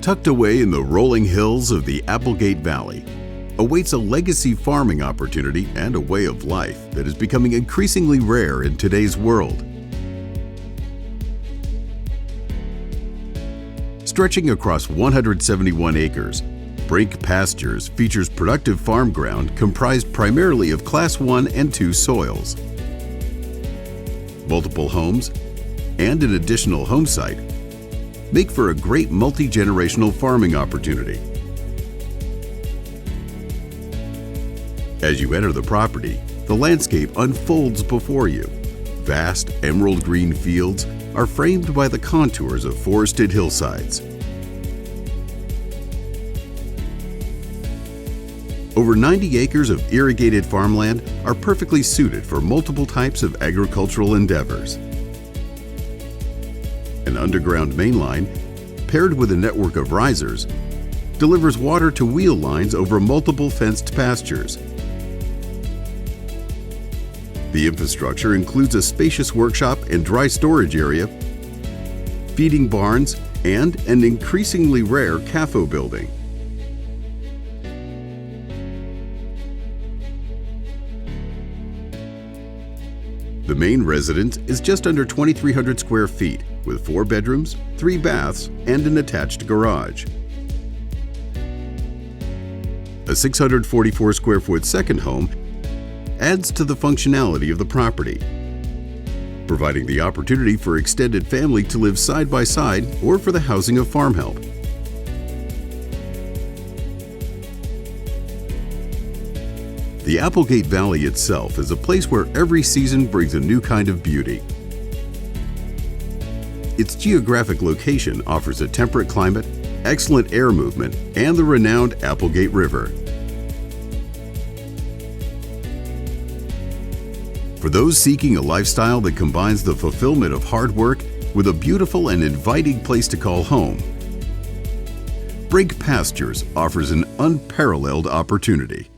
Tucked away in the rolling hills of the Applegate Valley awaits a legacy farming opportunity and a way of life that is becoming increasingly rare in today's world. Stretching across 171 acres, Brink Pastures features productive farm ground comprised primarily of Class 1 and 2 soils. Multiple homes and an additional home site make for a great multi-generational farming opportunity. As you enter the property, the landscape unfolds before you. Vast emerald green fields are framed by the contours of forested hillsides. Over 90 acres of irrigated farmland are perfectly suited for multiple types of agricultural endeavors. An underground mainline, paired with a network of risers, delivers water to wheel lines over multiple fenced pastures. The infrastructure includes a spacious workshop and dry storage area, feeding barns, and an increasingly rare CAFO building. The main residence is just under 2,300 square feet with 4 bedrooms, 3 baths, and an attached garage. A 644 square foot second home adds to the functionality of the property, providing the opportunity for extended family to live side by side or for the housing of farm help. The Applegate Valley itself is a place where every season brings a new kind of beauty. Its geographic location offers a temperate climate, excellent air movement, and the renowned Applegate River. For those seeking a lifestyle that combines the fulfillment of hard work with a beautiful and inviting place to call home, Brink Pastures offers an unparalleled opportunity.